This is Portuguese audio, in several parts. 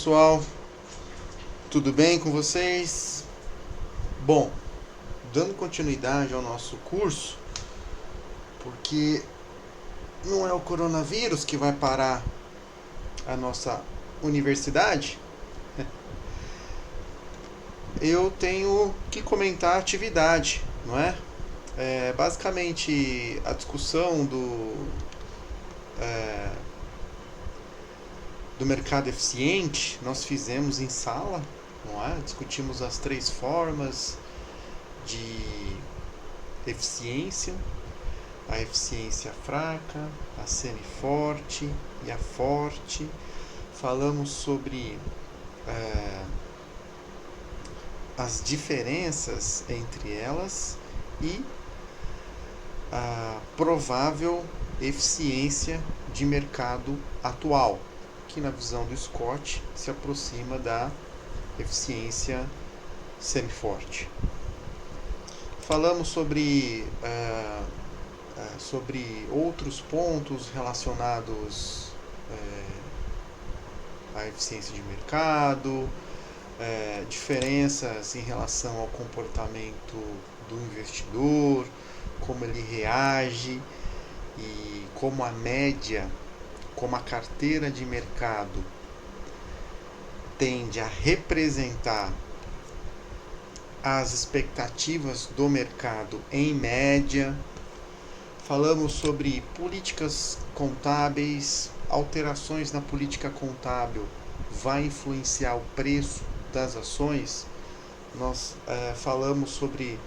pessoal, tudo bem com vocês? Bom, dando continuidade ao nosso curso, porque não é o coronavírus que vai parar a nossa universidade, eu tenho que comentar a atividade, não é? Basicamente, a discussão do mercado eficiente nós fizemos em sala, não é? Discutimos as 3 formas de eficiência: a eficiência fraca, a semi-forte e a forte. Falamos sobre as diferenças entre elas e a provável eficiência de mercado atual, que na visão do Scott se aproxima da eficiência semi-forte. Falamos sobre outros pontos relacionados à eficiência de mercado, diferenças em relação ao comportamento do investidor, como ele reage e como a média, como a carteira de mercado tende a representar as expectativas do mercado em média. Falamos sobre políticas contábeis, alterações na política contábil vai influenciar o preço das ações. Nós falamos sobre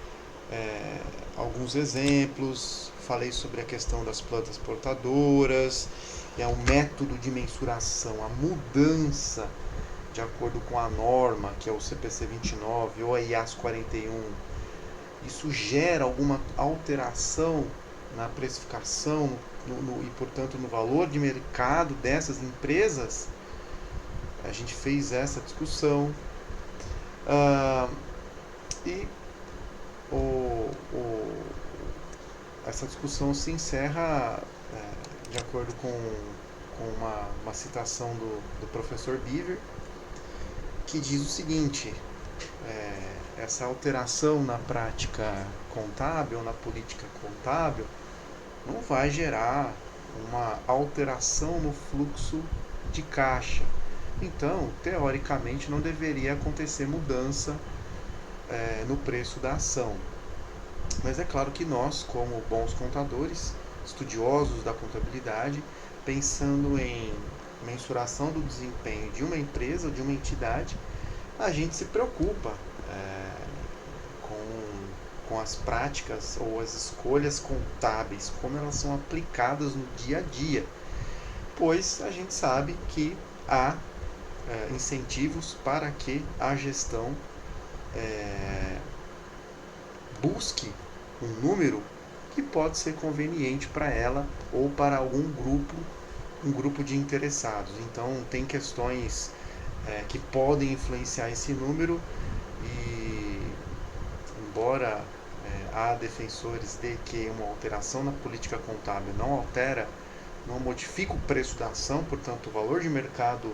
alguns exemplos, falei sobre a questão das plantas portadoras, o método de mensuração, a mudança de acordo com a norma, que é o CPC 29 ou a IAS 41, isso gera alguma alteração na precificação e, portanto, no valor de mercado dessas empresas. A gente fez essa discussão. E essa discussão se encerra de acordo com uma citação do professor Beaver, que diz o seguinte: essa alteração na prática contábil, na política contábil, não vai gerar uma alteração no fluxo de caixa. Então, teoricamente, não deveria acontecer mudança no preço da ação. Mas é claro que nós, como bons contadores, estudiosos da contabilidade, pensando em mensuração do desempenho de uma empresa ou de uma entidade, a gente se preocupa com as práticas ou as escolhas contábeis, como elas são aplicadas no dia a dia, pois a gente sabe que há incentivos para que a gestão busque um número que pode ser conveniente para ela ou para algum grupo, um grupo de interessados. Então, tem questões que podem influenciar esse número e, embora há defensores de que uma alteração na política contábil não modifica o preço da ação, portanto, o valor de mercado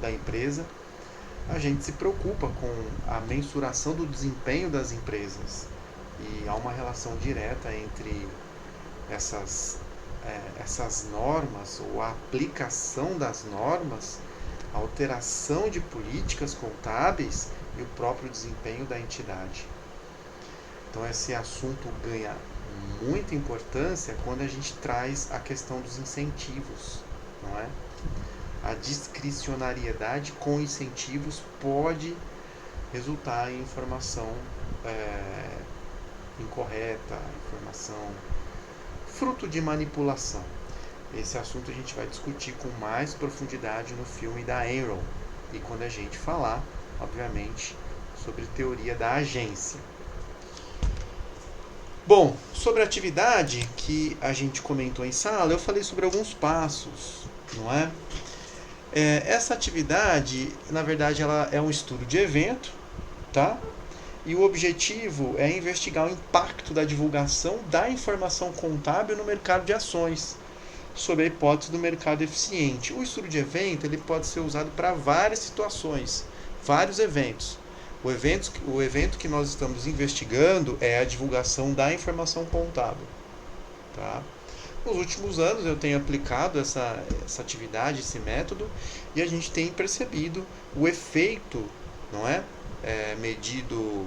da empresa, a gente se preocupa com a mensuração do desempenho das empresas. E há uma relação direta entre essas normas, ou a aplicação das normas, a alteração de políticas contábeis e o próprio desempenho da entidade. Então esse assunto ganha muita importância quando a gente traz a questão dos incentivos, não é? A discricionariedade com incentivos pode resultar em informação incorreta, informação fruto de manipulação. Esse assunto a gente vai discutir com mais profundidade no filme da Enron e quando a gente falar, obviamente, sobre teoria da agência. Bom, sobre a atividade que a gente comentou em sala, eu falei sobre alguns passos, não é? Essa atividade, na verdade, ela é um estudo de evento, tá? E o objetivo é investigar o impacto da divulgação da informação contábil no mercado de ações. sob a hipótese do mercado eficiente. O estudo de evento ele pode ser usado para várias situações, vários eventos. O evento que nós estamos investigando é a divulgação da informação contábil. Tá? Nos últimos anos eu tenho aplicado essa atividade, esse método, e a gente tem percebido o efeito, não é? Medido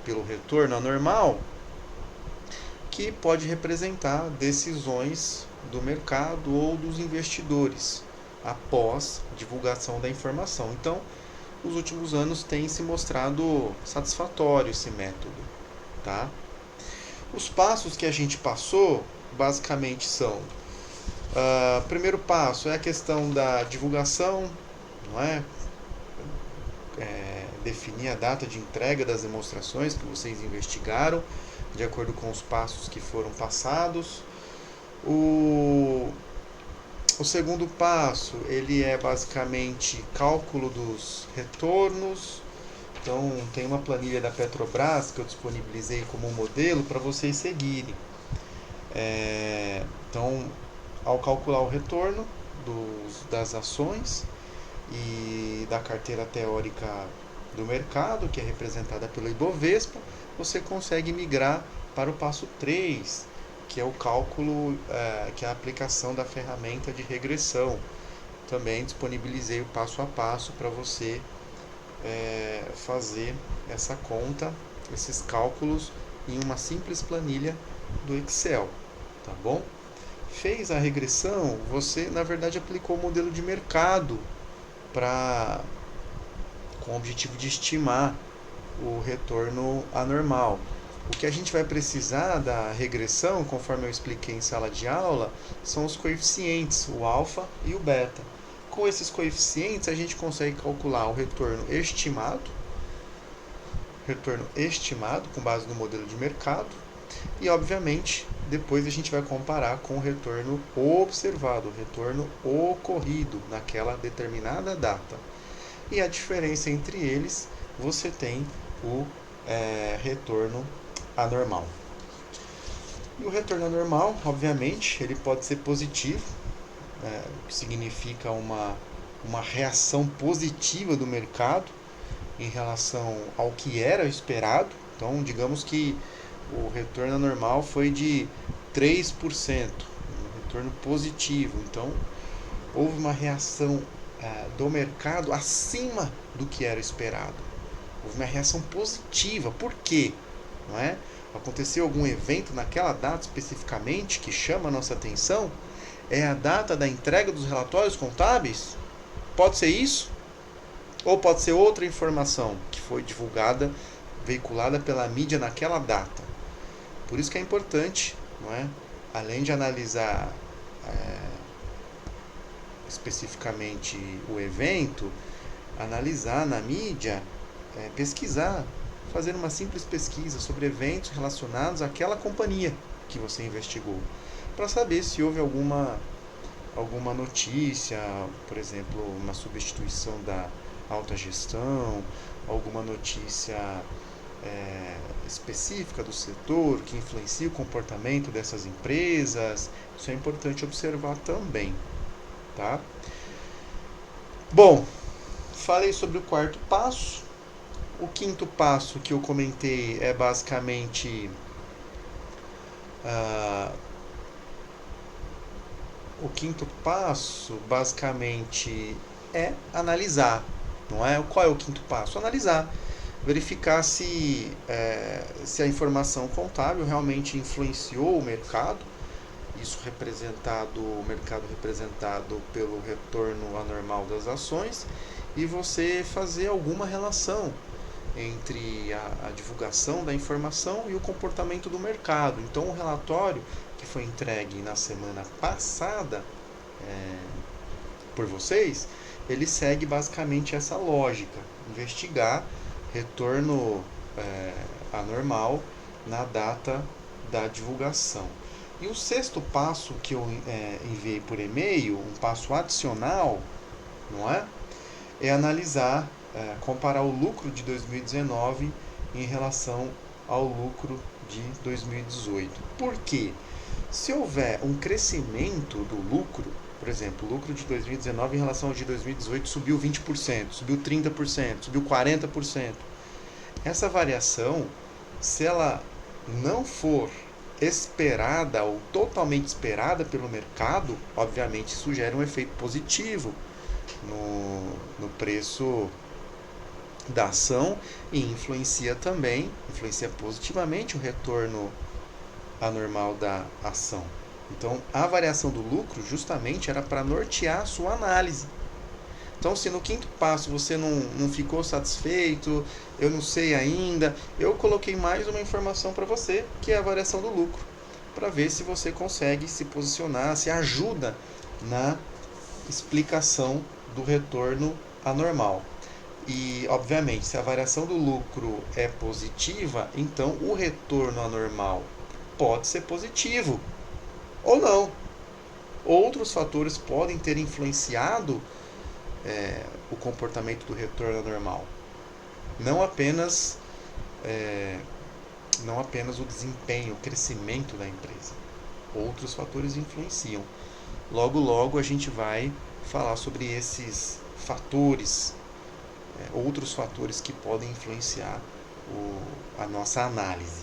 pelo retorno anormal, que pode representar decisões do mercado ou dos investidores após divulgação da informação. Então, nos últimos anos tem se mostrado satisfatório esse método. Tá? Os passos que a gente passou basicamente são: primeiro passo é a questão da divulgação, não é? Definir a data de entrega das demonstrações que vocês investigaram, de acordo com os passos que foram passados. O segundo passo ele é basicamente cálculo dos retornos. Então tem uma planilha da Petrobras que eu disponibilizei como modelo para vocês seguirem. Então, ao calcular o retorno das ações e da carteira teórica do mercado, que é representada pelo Ibovespa, você consegue migrar para o passo 3, que é o cálculo, que é a aplicação da ferramenta de regressão. Também disponibilizei o passo a passo para você fazer essa conta, esses cálculos em uma simples planilha do Excel, tá bom? Fez a regressão, você na verdade aplicou o modelo de mercado com o objetivo de estimar o retorno anormal. O que a gente vai precisar da regressão, conforme eu expliquei em sala de aula, são os coeficientes, o alfa e o beta. Com esses coeficientes a gente consegue calcular o retorno estimado com base no modelo de mercado, e obviamente depois a gente vai comparar com o retorno observado, o retorno ocorrido naquela determinada data. E a diferença entre eles, você tem o retorno anormal. E o retorno anormal, obviamente, ele pode ser positivo, o que significa uma reação positiva do mercado em relação ao que era esperado. Então, digamos que o retorno anormal foi de 3%, um retorno positivo. Então, houve uma reação do mercado acima do que era esperado. Houve uma reação positiva. Por quê? Não é? Aconteceu algum evento naquela data especificamente que chama a nossa atenção? É a data da entrega dos relatórios contábeis? Pode ser isso? Ou pode ser outra informação que foi divulgada, veiculada pela mídia naquela data. Por isso que é importante, não é? Além de analisar especificamente o evento, analisar na mídia, pesquisar, fazer uma simples pesquisa sobre eventos relacionados àquela companhia que você investigou, para saber se houve alguma notícia, por exemplo, uma substituição da alta gestão, alguma notícia específica do setor que influencia o comportamento dessas empresas. Isso é importante observar também, tá? Bom, falei sobre o quarto passo. O quinto passo que eu comentei é basicamente o quinto passo basicamente é analisar, não é? Qual é o quinto passo? Analisar, verificar se a informação contábil realmente influenciou o mercado, o mercado representado pelo retorno anormal das ações, e você fazer alguma relação entre a divulgação da informação e o comportamento do mercado. Então, o relatório que foi entregue na semana passada por vocês, ele segue basicamente essa lógica: investigar retorno anormal na data da divulgação. E o sexto passo que eu enviei por e-mail, um passo adicional, não é? É analisar, comparar o lucro de 2019 em relação ao lucro de 2018. Por quê? Se houver um crescimento do lucro, por exemplo, o lucro de 2019 em relação ao de 2018 subiu 20%, subiu 30%, subiu 40%. Essa variação, se ela não for esperada ou totalmente esperada pelo mercado, obviamente isso gera um efeito positivo no preço da ação e influencia positivamente o retorno anormal da ação. Então, a variação do lucro justamente era para nortear a sua análise. Então, se no quinto passo você não ficou satisfeito, eu não sei ainda, eu coloquei mais uma informação para você, que é a variação do lucro, para ver se você consegue se posicionar, se ajuda na explicação do retorno anormal. E, obviamente, se a variação do lucro é positiva, então o retorno anormal pode ser positivo ou não. Outros fatores podem ter influenciado o comportamento do retorno anormal. Não apenas o desempenho, o crescimento da empresa. Outros fatores influenciam. Logo, logo a gente vai falar sobre esses fatores, outros fatores que podem influenciar a nossa análise.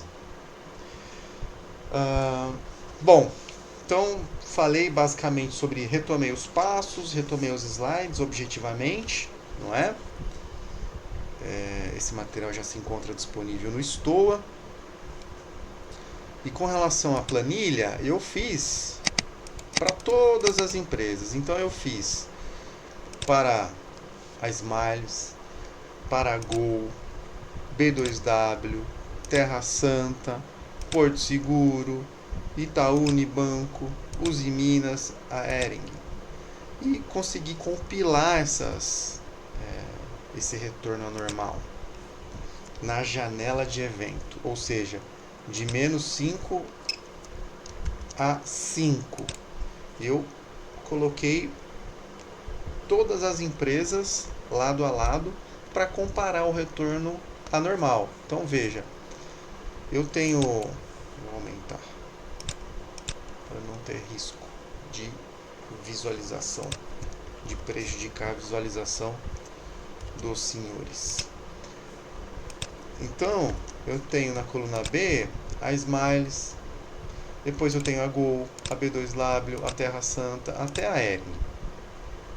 Bom, então falei basicamente sobre, retomei os passos, retomei os slides objetivamente, não é? Esse material já se encontra disponível no Stoa. E com relação à planilha, eu fiz para todas as empresas. Então eu fiz para a Smiles, para a Gol, B2W, Terra Santa, Porto Seguro, Itaú Unibanco, Uzi Minas, a Hering. E consegui compilar esse retorno anormal na janela de evento, ou seja, de menos 5 a 5. Eu coloquei todas as empresas lado a lado para comparar o retorno anormal. Então veja, eu tenho, vou aumentar para não ter risco de visualização, de prejudicar a visualização dos senhores. Então eu tenho na coluna B a Smiles, depois eu tenho a Gol, a B2W, a Terra Santa, até a Hering.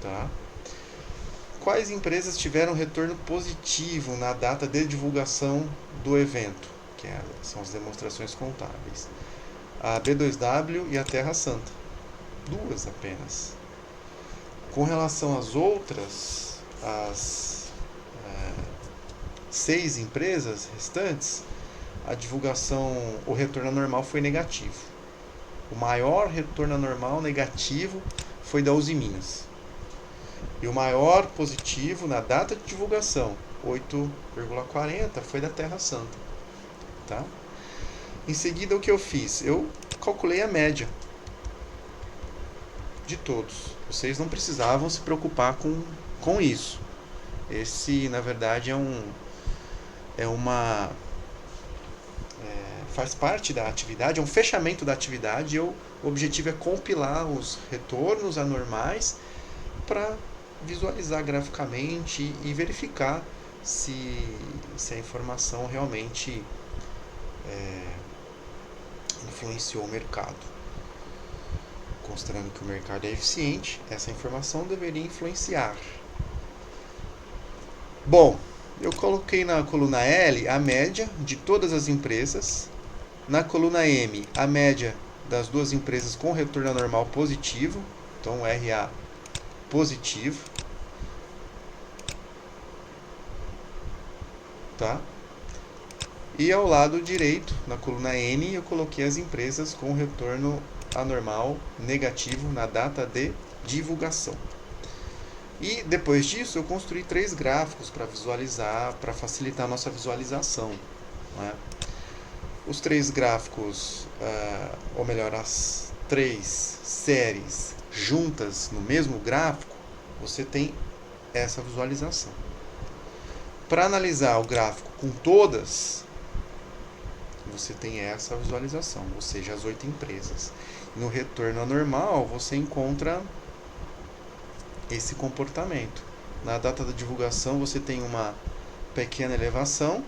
Tá? Quais empresas tiveram retorno positivo na data de divulgação do evento? Que são as demonstrações contábeis. A B2W e a Terra Santa. 2 apenas. Com relação às outras, as 6 empresas restantes, a divulgação, o retorno anormal foi negativo. O maior retorno anormal negativo foi da Uzi Minas. E o maior positivo na data de divulgação, 8,40, foi da Terra Santa. Tá? Em seguida, o que eu fiz? Eu calculei a média de todos. Vocês não precisavam se preocupar com isso. Esse, na verdade, faz parte da atividade, é um fechamento da atividade. O objetivo é compilar os retornos anormais para visualizar graficamente e verificar se a informação realmente influenciou o mercado. Considerando que o mercado é eficiente, essa informação deveria influenciar. Bom, eu coloquei na coluna L a média de todas as empresas. Na coluna M, a média das 2 empresas com retorno anormal positivo. Então, RA positivo. Tá? E ao lado direito, na coluna N, eu coloquei as empresas com retorno anormal negativo na data de divulgação. E depois disso eu construí 3 gráficos para visualizar, para facilitar a nossa visualização. Né? Os 3 gráficos, ou melhor, as 3 séries juntas no mesmo gráfico, você tem essa visualização. Para analisar o gráfico com todas, você tem essa visualização, ou seja, as 8 empresas. No retorno anormal, você encontra esse comportamento. Na data da divulgação, você tem uma pequena elevação,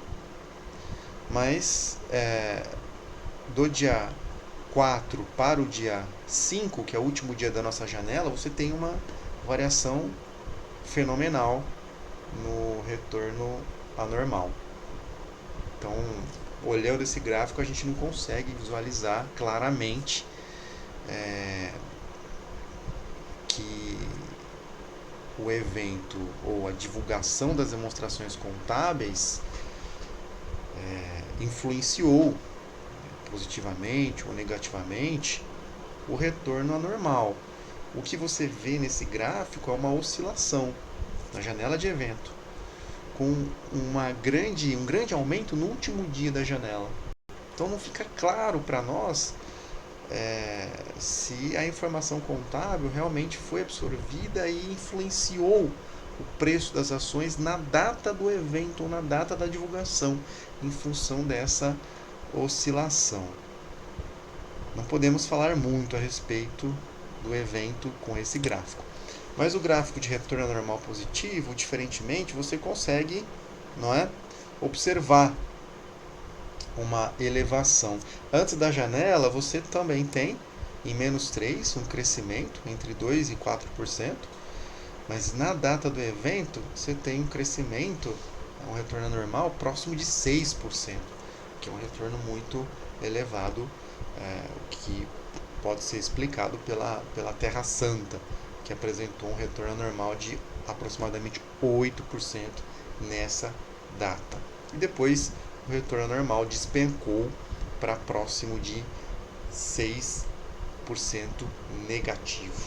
mas do dia 4 para o dia 5, que é o último dia da nossa janela, você tem uma variação fenomenal no retorno anormal. Então, olhando esse gráfico, a gente não consegue visualizar claramente que o evento ou a divulgação das demonstrações contábeis influenciou positivamente ou negativamente o retorno anormal. O que você vê nesse gráfico é uma oscilação na janela de evento, com um grande aumento no último dia da janela. Então não fica claro para nós se a informação contábil realmente foi absorvida e influenciou o preço das ações na data do evento ou na data da divulgação, em função dessa oscilação. Não podemos falar muito a respeito do evento com esse gráfico. Mas o gráfico de retorno anormal positivo, diferentemente, você consegue, não é, observar uma elevação. Antes da janela, você também tem, em menos 3, um crescimento entre 2% e 4%, mas na data do evento, você tem um crescimento, um retorno anormal próximo de 6%, que é um retorno muito elevado, que pode ser explicado pela Terra Santa, que apresentou um retorno anormal de aproximadamente 8% nessa data. E depois o retorno anormal despencou para próximo de 6% negativo.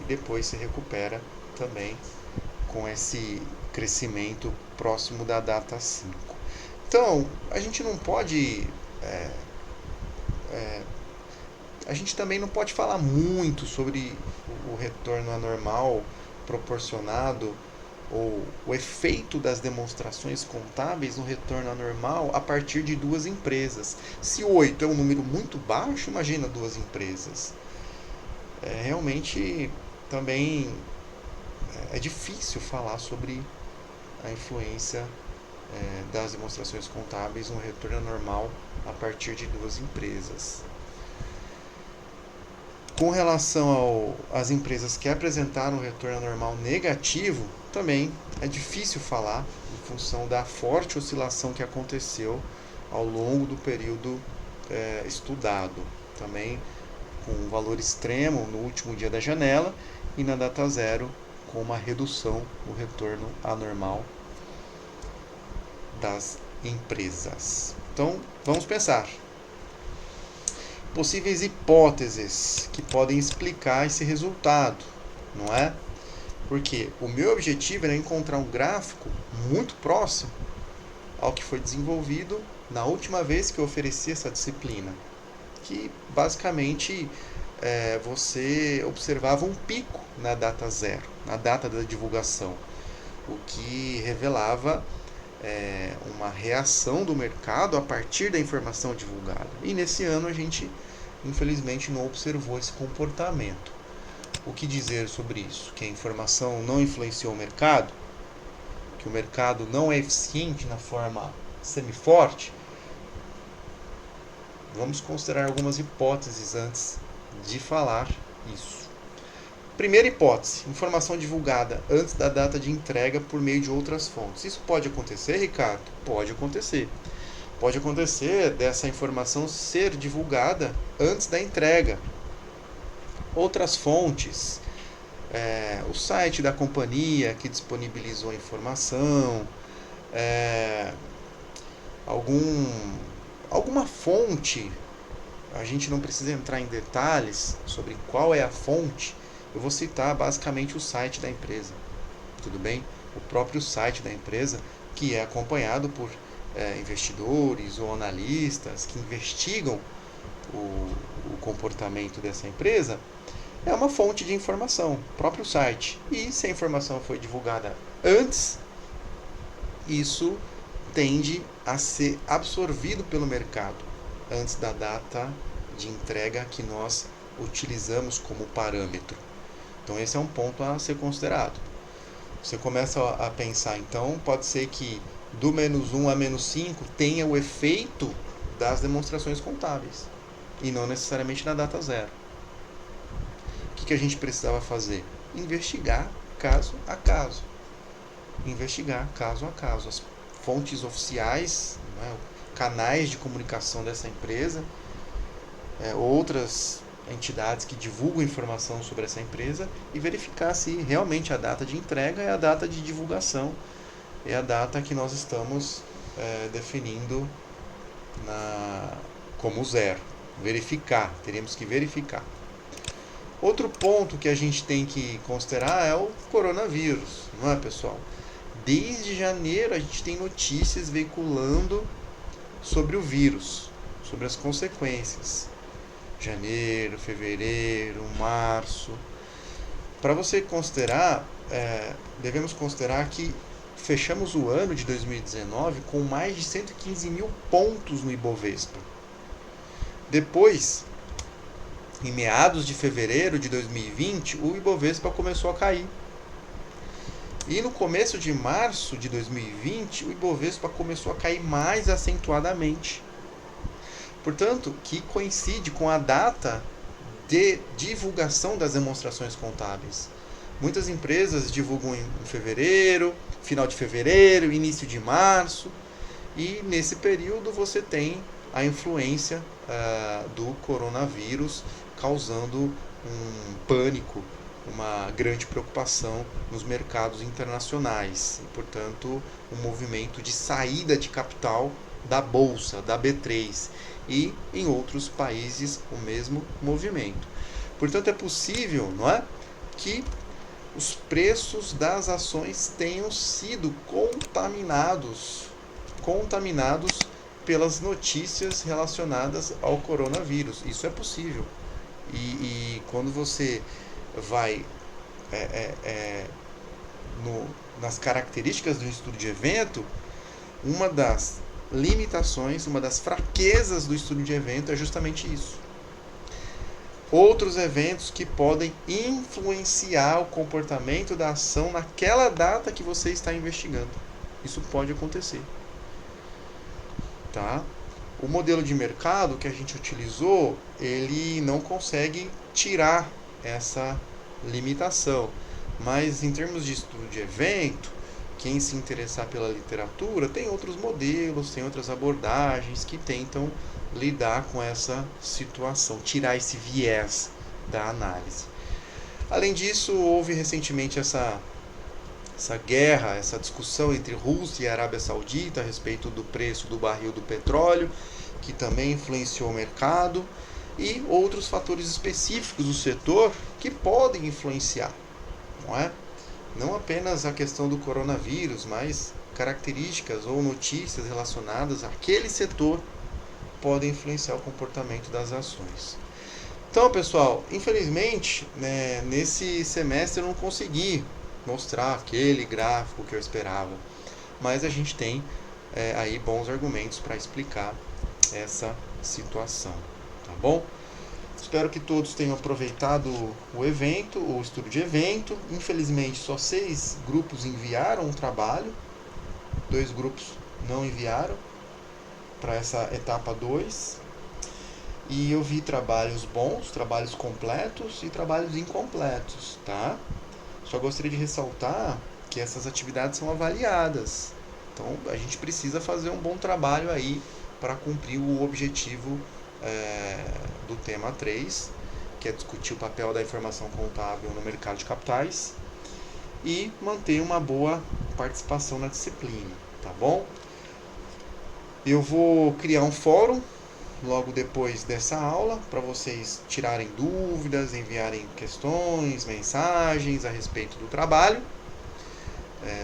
E depois se recupera também com esse crescimento próximo da data 5. Então, a gente não pode... a gente também não pode falar muito sobre o retorno anormal proporcionado ou o efeito das demonstrações contábeis no retorno anormal a partir de 2 empresas. Se 8 é um número muito baixo, imagina 2 empresas. Realmente também é difícil falar sobre a influência das demonstrações contábeis no retorno anormal a partir de 2 empresas. Com relação às empresas que apresentaram um retorno anormal negativo, também é difícil falar em função da forte oscilação que aconteceu ao longo do período estudado. Também com um valor extremo no último dia da janela e na data zero com uma redução no retorno anormal das empresas. Então, vamos pensar. Possíveis hipóteses que podem explicar esse resultado, não é? Porque o meu objetivo era encontrar um gráfico muito próximo ao que foi desenvolvido na última vez que eu ofereci essa disciplina, que basicamente você observava um pico na data zero, na data da divulgação, o que revelava uma reação do mercado a partir da informação divulgada. E nesse ano a gente, infelizmente, não observou esse comportamento. O que dizer sobre isso? Que a informação não influenciou o mercado? Que o mercado não é eficiente na forma semiforte? Vamos considerar algumas hipóteses antes de falar isso. Primeira hipótese, informação divulgada antes da data de entrega por meio de outras fontes. Isso pode acontecer, Ricardo? Pode acontecer. Pode acontecer dessa informação ser divulgada antes da entrega. Outras fontes, o site da companhia que disponibilizou a informação, alguma fonte, a gente não precisa entrar em detalhes sobre qual é a fonte. Eu vou citar basicamente o site da empresa, tudo bem? O próprio site da empresa, que é acompanhado por investidores ou analistas que investigam o comportamento dessa empresa, é uma fonte de informação, o próprio site. E se a informação foi divulgada antes, isso tende a ser absorvido pelo mercado. antes da data de entrega que nós utilizamos como parâmetro. Então esse é um ponto a ser considerado. Você começa a pensar, então pode ser que do -1 a -5 tenha o efeito das demonstrações contábeis e não necessariamente na data zero. O que a gente precisava fazer? Investigar caso a caso. Investigar caso a caso. As fontes oficiais, né, canais de comunicação dessa empresa, outras entidades que divulgam informação sobre essa empresa e verificar se realmente a data de entrega é a data de divulgação, é a data que nós estamos definindo como zero. Verificar, teríamos que verificar. Outro ponto que a gente tem que considerar é o coronavírus, não é, pessoal? Desde janeiro a gente tem notícias veiculando sobre o vírus, sobre as consequências. Janeiro, fevereiro, março. Para você considerar, devemos considerar que fechamos o ano de 2019 com mais de 115 mil pontos no Ibovespa. Depois, em meados de fevereiro de 2020, o Ibovespa começou a cair. E no começo de março de 2020, o Ibovespa começou a cair mais acentuadamente. Portanto, que coincide com a data de divulgação das demonstrações contábeis. Muitas empresas divulgam em fevereiro, final de fevereiro, início de março, e nesse período você tem a influência do coronavírus causando um pânico, uma grande preocupação nos mercados internacionais e, portanto, um movimento de saída de capital da bolsa, da B3, e em outros países o mesmo movimento. Portanto, é possível, não é, que os preços das ações tenham sido contaminados pelas notícias relacionadas ao coronavírus. Isso é possível. E quando você vai nas características do estudo de evento, uma das limitações, uma das fraquezas do estudo de evento é justamente isso. Outros eventos que podem influenciar o comportamento da ação naquela data que você está investigando. Isso pode acontecer. Tá? O modelo de mercado que a gente utilizou, ele não consegue tirar essa limitação. Mas em termos de estudo de evento, quem se interessar pela literatura, tem outros modelos, tem outras abordagens que tentam lidar com essa situação, tirar esse viés da análise. Além disso, houve recentemente essa guerra, essa discussão entre Rússia e Arábia Saudita a respeito do preço do barril do petróleo, que também influenciou o mercado, e outros fatores específicos do setor que podem influenciar, não é? Não apenas a questão do coronavírus, mas características ou notícias relacionadas àquele setor podem influenciar o comportamento das ações. Então, pessoal, infelizmente, nesse semestre eu não consegui mostrar aquele gráfico que eu esperava, mas a gente tem aí bons argumentos para explicar essa situação, tá bom? Espero que todos tenham aproveitado o evento, o estudo de evento. Infelizmente, só 6 grupos enviaram o trabalho, 2 grupos não enviaram para essa etapa 2. E eu vi trabalhos bons, trabalhos completos e trabalhos incompletos, tá? Só gostaria de ressaltar que essas atividades são avaliadas. Então, a gente precisa fazer um bom trabalho aí para cumprir o objetivo do tema 3, que é discutir o papel da informação contábil no mercado de capitais e manter uma boa participação na disciplina, tá bom? Eu vou criar um fórum logo depois dessa aula para vocês tirarem dúvidas, enviarem questões, mensagens a respeito do trabalho,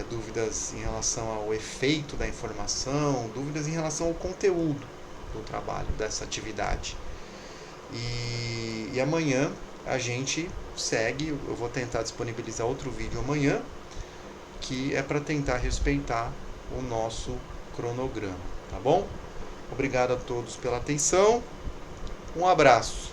dúvidas em relação ao efeito da informação, dúvidas em relação ao conteúdo do trabalho, dessa atividade. E amanhã a gente segue, eu vou tentar disponibilizar outro vídeo amanhã, que é para tentar respeitar o nosso cronograma, tá bom? Obrigado a todos pela atenção. Um abraço.